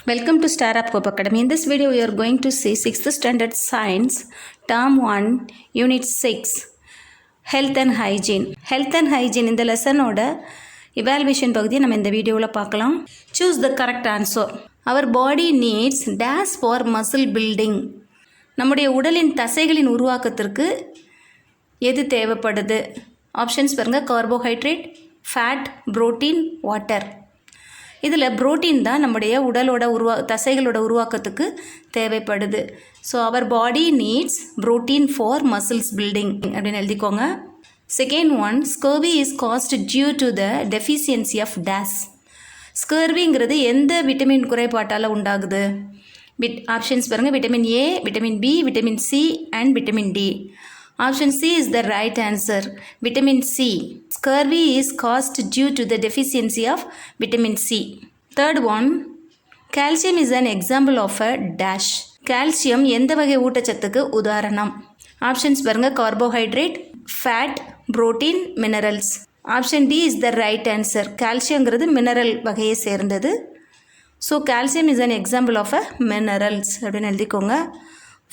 Welcome to Star Up Hope Academy. In this video, we are going to see 6th Standard Science, Term 1, Unit 6, Health and Hygiene. Health and Hygiene இந்த லெசனோட evaluation பகுதியை நம்ம இந்த வீடியோவில் பார்க்கலாம். Choose the correct answer. Our body needs dash for muscle building. நம்முடைய உடலின் தசைகளின் உருவாக்கத்திற்கு எது தேவைப்படுது? ஆப்ஷன்ஸ் பாருங்க. Carbohydrate, fat, protein, water. இதில் புரோட்டீன் தான் நம்முடைய உடலோட தசைகளோட உருவாக்கத்துக்கு தேவைப்படுது. So our body needs protein for muscles building அப்படின்னு எழுதிக்கோங்க. Second one, scurvy is caused due to the deficiency of days. ஸ்கர்விங்கிறது எந்த விட்டமின் குறைபாட்டால் உண்டாகுது? ஆப்ஷன்ஸ் பாருங்கள். Vitamin A, vitamin B, vitamin C and vitamin D. Option C is the right answer. Vitamin C. Scurvy is caused due to the deficiency of vitamin C. Third one, calcium is an example of a dash. Calcium எந்த வகை ஊட்டச்சத்துக்கு உதாரணம்? Options பாருங்க. Carbohydrate, fat, protein, minerals. Option D is the right answer. கால்சியங்கிறது mineral வகையை சேர்ந்தது. So calcium is an example of a minerals அப்படின்னு எழுதிக்கோங்க.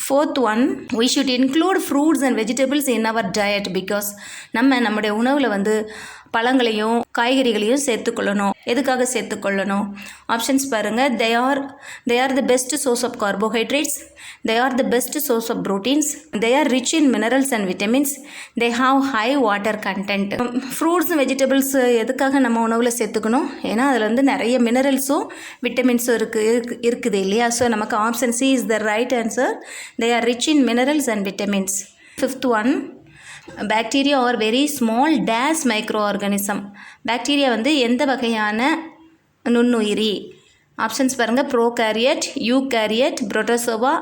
Fourth one, we should include fruits and vegetables in our diet because நம்முடைய உணவில் பழங்களையும் காய்கறிகளையும் சேர்த்துக்கொள்ளணும். எதுக்காக சேர்த்துக்கொள்ளணும்? ஆப்ஷன்ஸ் பாருங்கள். they are the best source of carbohydrates, they are the best source of proteins, they are rich in minerals and vitamins, they have high water content. Fruits vegetables எதுக்காக நம்ம உணவில் சேர்த்துக்கணும்? ஏன்னா அதில் நிறைய மினரல்ஸும் விட்டமின்ஸும் இருக்குது இல்லையா? ஸோ நமக்கு option C is the right answer. they are rich in minerals and vitamins. Fifth one, bacteria are very small days microorganism. Bacteria எந்த வகையான நுண்ணுயிரி? ஆப்ஷன்ஸ் பாருங்கள். Prokaryote, eukaryote, protozoa,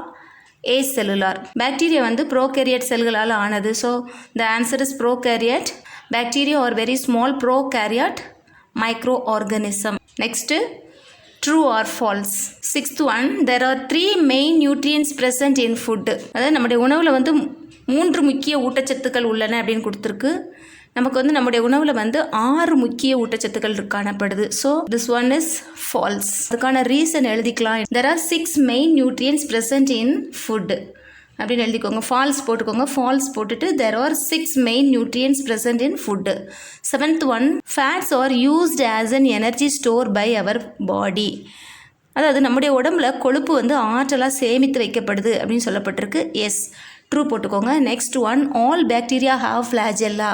acellular. Bacteria prokaryote செல்களால் ஆனது. So the answer is prokaryote. Bacteria are very small prokaryote microorganism. Next, true or false. Sixth one, there are 3 main nutrients present in food. அதாவது நம்முடைய உணவில் 3 முக்கிய ஊட்டச்சத்துக்கள் உள்ளன அப்படின்னு கொடுத்துருக்கு. நமக்கு நம்முடைய உணவில் 6 முக்கிய ஊட்டச்சத்துக்கள் காணப்படுது. So this one is false. அதுக்கான ரீசன் எழுதிக்கலாம். There are 6 main nutrients present in food அப்படின்னு எழுதிக்கோங்க. ஃபால்ஸ் போட்டுக்கோங்க. ஃபால்ஸ் போட்டுட்டு there are 6 main nutrients present in food. Seventh one, fats are used as an energy store by our body. அதாவது நம்முடைய உடம்புல கொழுப்பு ஆற்றலாக சேமித்து வைக்கப்படுது அப்படின்னு சொல்லப்பட்டிருக்கு. எஸ், ட்ரூ போட்டுக்கோங்க. Next one, all bacteria have flagella.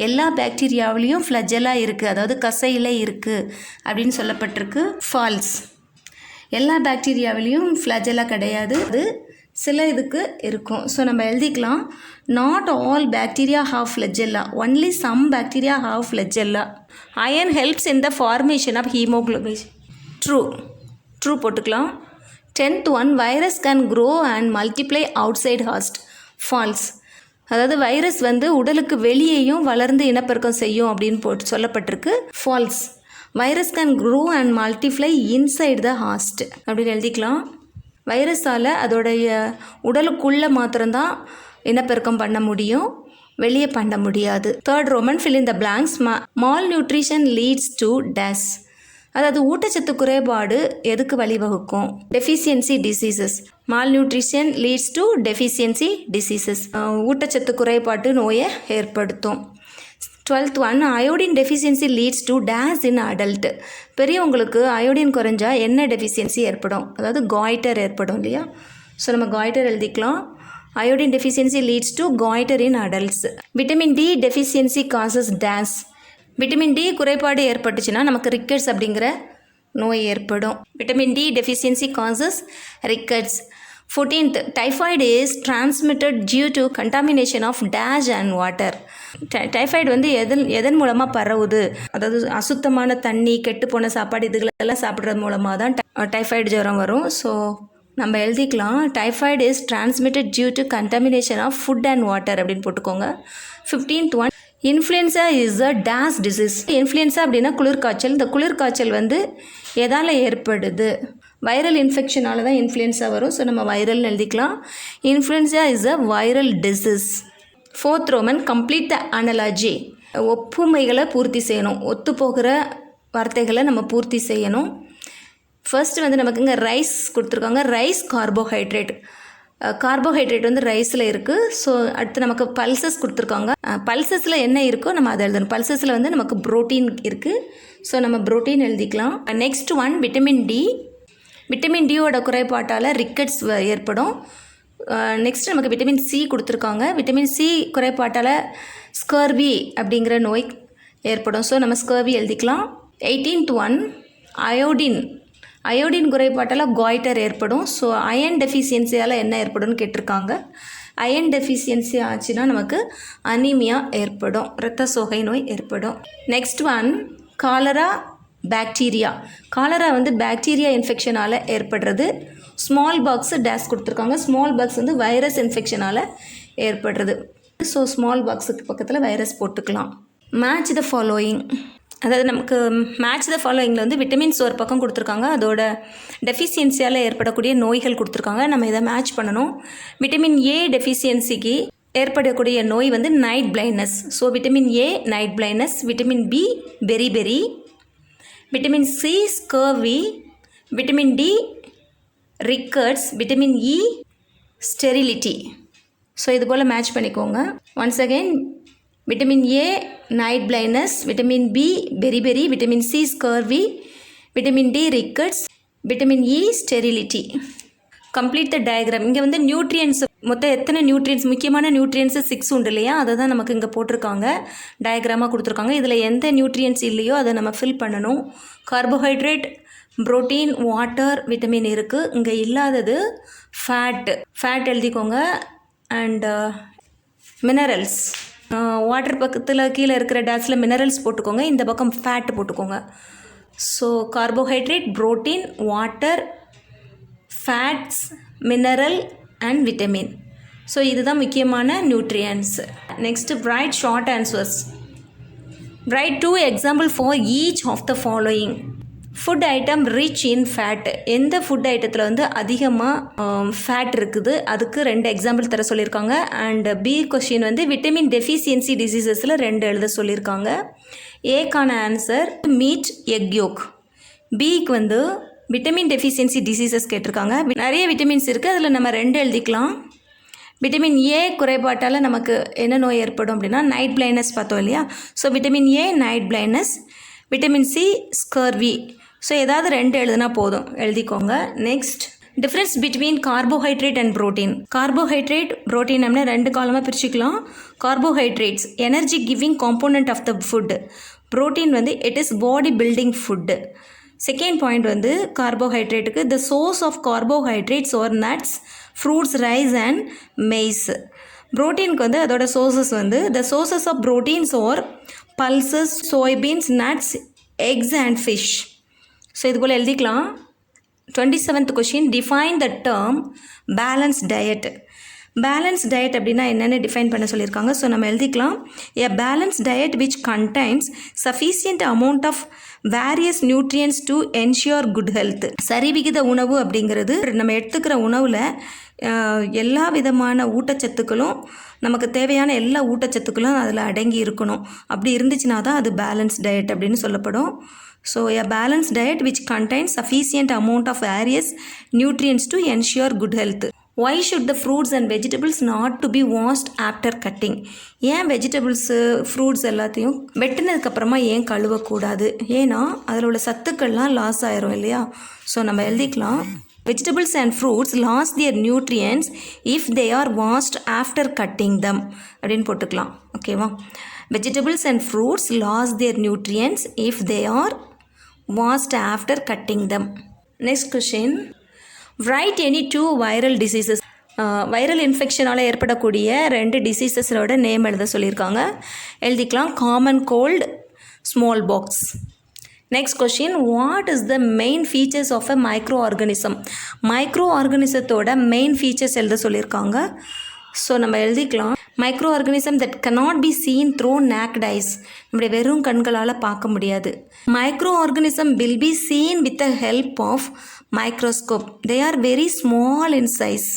எல்லா பாக்டீரியாவிலையும் ஃப்ளஜெல்லா இருக்குது, அதாவது கசையில் இருக்குது அப்படின்னு சொல்லப்பட்டிருக்கு. ஃபால்ஸ். எல்லா பாக்டீரியாவிலையும் ஃப்ளஜெல்லா கிடையாது, அது சில இதுக்கு இருக்கும். ஸோ நம்ம எழுதிக்கலாம், not all bacteria have flagella, only some bacteria have flagella. Iron helps in the formation of haemoglobin. True. True போட்டுக்கலாம். 10th one, virus can grow and multiply outside host. False. அதாவது virus உடலுக்கு வெளியேயும் வளர்ந்து இனப்பெருக்கம் செய்யும் அப்படின்னு சொல்லப்பட்டிருக்கு. False. Virus can grow and multiply inside the host அப்படின்னு எழுதிக்கலாம். வைரஸால் அதோடைய உடலுக்குள்ளே மாத்திரம்தான் இனப்பெருக்கம் பண்ண முடியும், வெளியே பண்ண முடியாது. Third Roman, fill in the blanks. Malnutrition leads to days. அதாவது ஊட்டச்சத்து குறைபாடு எதுக்கு வழிவகுக்கும்? Deficiency diseases. Malnutrition leads to deficiency diseases. ஊட்டச்சத்து குறைபாட்டு நோயை ஏற்படுத்தும். 12th one, iodine deficiency leads to days in adult. பெரியவங்களுக்கு அயோடின் குறைஞ்சா என்ன டெஃபிஷியன்சி ஏற்படும்? அதாவது காய்டர் ஏற்படும் இல்லையா? ஸோ நம்ம காய்டர் எழுதிக்கலாம். Iodine deficiency leads to goitre in adults. Vitamin D deficiency causes dash. Vitamin D குறைபாடு ஏற்பட்டுச்சுன்னா நமக்கு ரிக்கெட்ஸ் அப்படிங்கிற நோய் ஏற்படும். Vitamin D deficiency causes rickets. 14th, typhoid is transmitted due to contamination of dash and water. Typhoid எதன் மூலமாக பரவுது? அதாவது அசுத்தமான தண்ணி, கெட்டுப்போன சாப்பாடு இதுகளெல்லாம் சாப்பிட்றது மூலமாக தான் டைஃபாய்டு ஜுரம் வரும். ஸோ நம்ம எழுதிக்கலாம், typhoid is transmitted due to contamination of food and water அப்படின்னு போட்டுக்கோங்க. 15th one, influenza is a dash disease. Influenza அப்படின்னா குளிர்காய்ச்சல். இந்த குளிர்காய்ச்சல் எதால் ஏற்படுது? வைரல் இன்ஃபெக்ஷனால தான் இன்ஃப்ளூயன்ஸா வரும். ஸோ நம்ம வைரல்னு எழுதிக்கலாம். Influenza is a viral disease. 4th Roman, complete the analogy. ஒப்புமைகளை பூர்த்தி செய்யணும், ஒத்து போகிற வார்த்தைகளை நம்ம பூர்த்தி செய்யணும். ஃபர்ஸ்ட் வந்து நமக்கு இங்கே ரைஸ் கொடுத்துருக்காங்க. Rice carbohydrate. கார்போஹைட்ரேட் வந்து ரைஸில் இருக்குது. ஸோ அடுத்து நமக்கு பல்சஸ் கொடுத்துருக்காங்க. பல்சஸில் என்ன இருக்கோ நம்ம அதை எழுதணும். பல்சஸில் வந்து நமக்கு புரோட்டீன் இருக்குது. ஸோ நம்ம புரோட்டீன் எழுதிக்கலாம். Next one vitamin D. Vitamin டியோட குறைபாட்டால் ரிக்கெட்ஸ் ஏற்படும். நெக்ஸ்ட் நமக்கு விட்டமின் சி கொடுத்துருக்காங்க. விட்டமின் சி குறைபாட்டால் ஸ்கர்வி அப்படிங்கிற நோய் ஏற்படும். ஸோ நம்ம ஸ்கர்வி எழுதிக்கலாம். 18th one iodine. அயோடின் குறைபாட்டால் காய்டர் ஏற்படும். ஸோ அயன் டெஃபிஷியன்சியால் என்ன ஏற்படும்னு கேட்டிருக்காங்க. அயன் டெஃபிஷியன்சி ஆச்சுன்னா நமக்கு அனீமியா ஏற்படும், இரத்த சோகை நோய் ஏற்படும். Next one cholera bacteria. Cholera வந்து பாக்டீரியா இன்ஃபெக்ஷனால் ஏற்படுறது. ஸ்மால் பாக்ஸ் டேஸ் கொடுத்துருக்காங்க. ஸ்மால் பாக்ஸ் வந்து வைரஸ் இன்ஃபெக்ஷனால் ஏற்படுறது. ஸோ ஸ்மால் பாக்ஸுக்கு பக்கத்தில் வைரஸ் போட்டுக்கலாம். Match the following. அதாவது நமக்கு மேட்ச் த ஃபாலோயிங்கில் வந்து விட்டமின்ஸ் ஒரு பக்கம் கொடுத்துருக்காங்க. அதோட டெஃபிஷியன்சியால் ஏற்படக்கூடிய நோய்கள் கொடுத்துருக்காங்க. நம்ம இதை மேட்ச் பண்ணணும். விட்டமின் ஏ டெஃபிஷியன்சிக்கு ஏற்படக்கூடிய நோய் வந்து night blindness. So vitamin A night blindness. Vitamin B beriberi. Vitamin C scurvy. Vitamin D rickets. Vitamin E sterility. So இது போல் மேட்ச் பண்ணிக்கோங்க. Once again vitamin A night blindness, vitamin B beriberi, vitamin C scurvy, vitamin D rickets, vitamin E sterility. Complete the diagram. இங்கே வந்து nutrients மொத்தம் எத்தனை nutrients, முக்கியமான nutrients 6 உண்டு இல்லையா, அதை தான் நமக்கு இங்கே போட்டிருக்காங்க, டயக்ராமாக கொடுத்துருக்காங்க. இதில் எந்த நியூட்ரியன்ஸ் இல்லையோ அதை நம்ம ஃபில் பண்ணணும். கார்போஹைட்ரேட், புரோட்டீன், வாட்டர், விட்டமின் இருக்குது. இங்கே இல்லாதது ஃபேட் எழுதிக்கோங்க. And minerals. வாட்டர் பக்கத்தில் கீழே இருக்கிற டேஸில் மினரல்ஸ் போட்டுக்கோங்க, இந்த பக்கம் ஃபேட் போட்டுக்கோங்க. So carbohydrate, protein, water, fats, mineral and vitamin. So இதுதான் முக்கியமான nutrients. Next write short answers. Write 2 example for each of the following. Food item rich in fat. எந்த ஃபுட் ஐட்டத்தில் வந்து அதிகமாக ஃபேட் இருக்குது, அதுக்கு 2 எக்ஸாம்பிள் தர சொல்லியிருக்காங்க. அண்ட் பி கொஷின் வந்து விட்டமின் டெஃபிஷியன்சி டிசீசஸில் 2 எழுத சொல்லியிருக்காங்க. ஏக்கான ஆன்சர் மீட், எக் யோக். பிக்கு வந்து விட்டமின் டெஃபிஷியன்சி டிசீசஸ் கேட்டிருக்காங்க. நிறைய விட்டமின்ஸ் இருக்குது, அதில் நம்ம 2 எழுதிக்கலாம். விட்டமின் ஏ குறைபாட்டால் நமக்கு என்ன நோய் ஏற்படும் அப்படின்னா நைட் பிளைண்ட்னஸ் பார்த்தோம் இல்லையா. So vitamin A night blindness, vitamin C scurvy. So ஏதாவது 2 எழுதுனா போதும், எழுதிக்கோங்க. Next difference between carbohydrate and protein. Carbohydrate, protein அப்படின்னா 2 காலமாக பிரிச்சுக்கலாம். Carbohydrates energy giving component of the food. Protein வந்து it is body building food. Second point வந்து கார்போஹைட்ரேட்டுக்கு the source of carbohydrates are nuts, fruits, rice and maize. ப்ரோட்டீனுக்கு வந்து அதோட sources வந்து the sources of proteins are pulses, சோய்பீன்ஸ், nuts, eggs and fish. So இது போல் எழுதிக்கலாம். 27th question define the term balance diet. Balance diet அப்படின்னா என்னென்னு டிஃபைன் பண்ண சொல்லியிருக்காங்க. ஸோ நம்ம எழுதிக்கலாம். A balance diet which contains sufficient amount of various nutrients to ensure good health. சரிவிகித உணவு அப்படிங்கிறது நம்ம எடுத்துக்கிற உணவில் எல்லா விதமான ஊட்டச்சத்துக்களும், நமக்கு தேவையான எல்லா ஊட்டச்சத்துக்களும் அதில் அடங்கி இருக்கணும். அப்படி இருந்துச்சுன்னா தான் அது பேலன்ஸ் டயட் அப்படின்னு சொல்லப்படும். So a balance diet which contains sufficient amount of various nutrients to ensure good health. Why should the fruits and vegetables not to be washed after cutting? ஏன் வெஜிடபிள்ஸு, ஃப்ரூட்ஸ் எல்லாத்தையும் வெட்டினதுக்கப்புறமா ஏன் கழுவக்கூடாது? ஏன்னா அதில் உள்ள சத்துக்கள்லாம் loss ஆயிரும் இல்லையா. ஸோ நம்ம எழுதிக்கலாம். Vegetables and fruits lose their nutrients if they are washed after cutting them அப்படின்னு போட்டுக்கலாம். ஓகேவா. Vegetables and fruits lose their nutrients if they are washed after cutting them. Next question. Write any 2 viral diseases. Viral இன்ஃபெக்ஷனால் ஏற்படக்கூடிய 2 டிசீசஸோட name எழுத சொல்லியிருக்காங்க. எழுதிக்கலாம். Common cold, smallpox. Next question. What is the main features of a microorganism. மைக்ரோ ஆர்கனிசத்தோட main features எழுத சொல்லியிருக்காங்க. ஸோ நம்ம எழுதிக்கலாம். Microorganism that cannot be seen through naked eyes. நம்முடைய வெறும் கண்களால் பார்க்க முடியாது. Micro organism will be seen with the help of microscope. They are very small in size.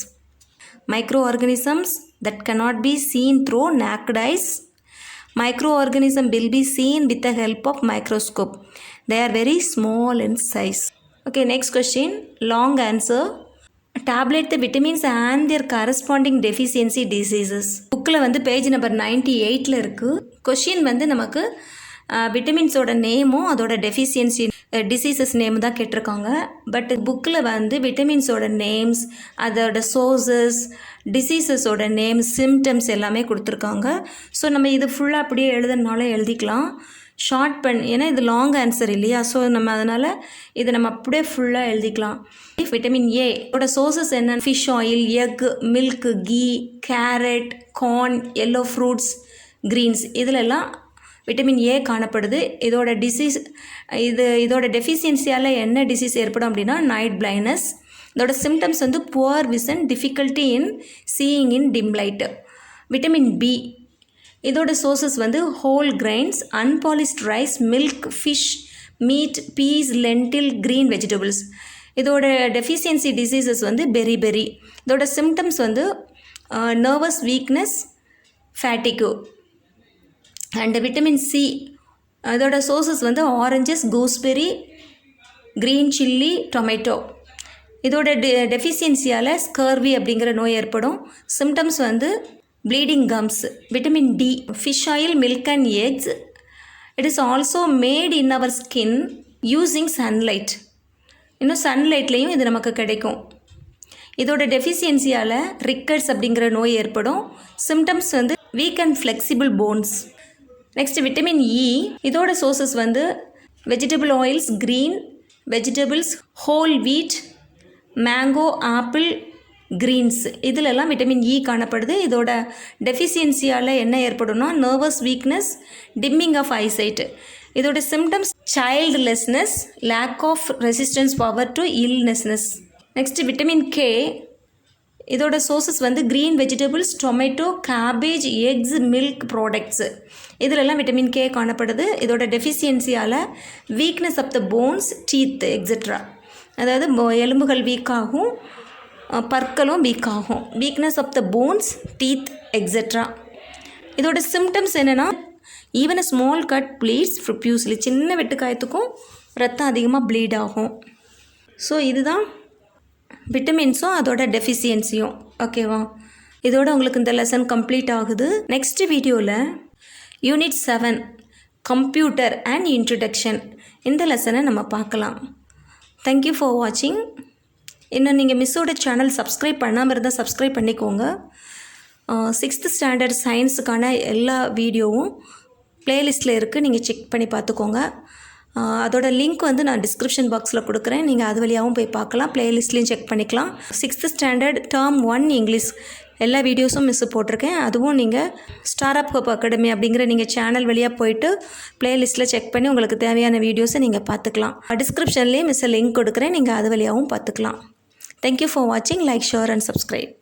Microorganisms that cannot be seen through naked eyes. Microorganism will be seen with the help of microscope. They are very small in size. Okay, next question, long answer. Tablet the vitamins and their corresponding deficiency diseases. புக்கில் வந்து page number 98ல் இருக்குது. Question வந்து நமக்கு விட்டமின்ஸோட நேமும் அதோட deficiency diseases name தான் கேட்டிருக்காங்க. But புக்கில் வந்து விட்டமின்ஸோட நேம்ஸ், அதோட சோர்ஸஸ், டிசீசஸோட நேம், சிம்டம்ஸ் எல்லாமே கொடுத்துருக்காங்க. ஸோ நம்ம இது ஃபுல்லாக அப்படியே எழுதுனாலும் எழுதிக்கலாம். ஷார்ட் ஏன்னா இது லாங் ஆன்சர் இல்லையா, ஸோ நம்ம அதனால் இதை நம்ம அப்படியே ஃபுல்லாக எழுதிக்கலாம். விட்டமின் ஏ ஓட சோர்ஸஸ் என்ன? Fish oil, egg, milk, ghee, carrot, corn, yellow fruits, greens, இதிலெல்லாம் விட்டமின் ஏ காணப்படுது. இதோட டெஃபிஷியன்சியால் என்ன டிசீஸ் ஏற்படும் அப்படின்னா நைட் பிளைண்ட்னஸ். இதோட சிம்டம்ஸ் வந்து poor vision, difficulty in seeing in dim light. Vitamin B இதோட சோர்ஸஸ் வந்து whole grains, unpolished rice, milk, fish, meat, peas, lentil, green vegetables. இதோட டெஃபிஷியன்சி டிசீசஸ் வந்து பெரி. இதோட சிம்டம்ஸ் வந்து nervous weakness, fatigue. And vitamin C அதோட sources வந்து oranges, gooseberry, green chilli, tomato. இதோட டெஃபிஷியன்சியால் ஸ்கர்வி அப்படிங்கிற நோய் ஏற்படும். சிம்டம்ஸ் வந்து bleeding gums. Vitamin D fish oil, milk and eggs. It is also made in our skin using sunlight. இன்னும் சன்லைட்லேயும் இது நமக்கு கிடைக்கும். இதோட டெஃபிஷியன்சியால் ரிக்கட்ஸ் அப்படிங்கிற நோய் ஏற்படும். சிம்டம்ஸ் வந்து weak and flexible bones. Next vitamin E இதோட சோர்ஸஸ் வந்து vegetable oils, green vegetables, whole wheat, mango, apple, greens, இதிலெல்லாம் விட்டமின் இ காணப்படுது. இதோட டெஃபிஷியன்சியால் என்ன ஏற்படும்னா nervous weakness, dimming of eyesight. இதோட symptoms childlessness, lack of resistance power to illness. Next vitamin K இதோட சோர்ஸஸ் வந்து green vegetables, tomato, cabbage, eggs, milk products, இதிலெல்லாம் விட்டமின் கே காணப்படுது. இதோட டெஃபிஷியன்சியால் weakness of the bones, teeth etcetera. அதாவது எலும்புகள் weak ஆகும், பற்களும் வீக் ஆகும். Weakness of the bones, teeth etcetera. இதோட சிம்டம்ஸ் என்னென்னா even a small cut bleeds profusely. சின்ன வெட்டுக்காயத்துக்கும் ரத்தம் அதிகமாக ப்ளீட் ஆகும். ஸோ இதுதான் விட்டமின்ஸும் அதோட டெஃபிஷியன்சியும். ஓகேவா, இதோட உங்களுக்கு இந்த லெசன் கம்ப்ளீட் ஆகுது. நெக்ஸ்ட் வீடியோவில் யூனிட் 7 கம்ப்யூட்டர் அண்ட் இன்ட்ரடக்ஷன் இந்த லெசனை நம்ம பார்க்கலாம். தேங்க்யூ ஃபார் வாட்சிங். இன்னும் நீங்கள் மிஸ்ஸோட சேனல் சப்ஸ்கிரைப் பண்ணாமல் இருந்தால் சப்ஸ்கிரைப் பண்ணிக்கோங்க. 6th ஸ்டாண்டர்ட் சயின்ஸுக்கான எல்லா வீடியோவும் ப்ளேலிஸ்ட்டில் இருக்குது, நீங்கள் செக் பண்ணி பார்த்துக்கோங்க. அதோட லிங்க் வந்து நான் டிஸ்கிரிப்ஷன் பாக்ஸில் கொடுக்குறேன், நீங்கள் அது வழியாகவும் போய் பார்க்கலாம், ப்ளேலிஸ்ட்லேயும் செக் பண்ணிக்கலாம். 6th ஸ்டாண்டர்ட் டேர்ம் 1 இங்கிலீஷ் எல்லா வீடியோஸும் மிஸ் போட்டிருக்கேன். அதுவும் நீங்கள் ஸ்டார் ஆப் ஹோப் அகாடமி அப்படிங்கிற நீங்கள் சேனல் வழியாக போயிட்டு ப்ளேலிஸ்ட்டில் செக் பண்ணி உங்களுக்கு தேவையான வீடியோஸை நீங்கள் பார்த்துக்கலாம். டிஸ்கிரிப்ஷன்லேயே மிஸ் லிங்க் கொடுக்குறேன், நீங்கள் அது வழியாகவும் பார்த்துக்கலாம். தேங்க்யூ ஃபார் வாட்சிங். Like, share and subscribe.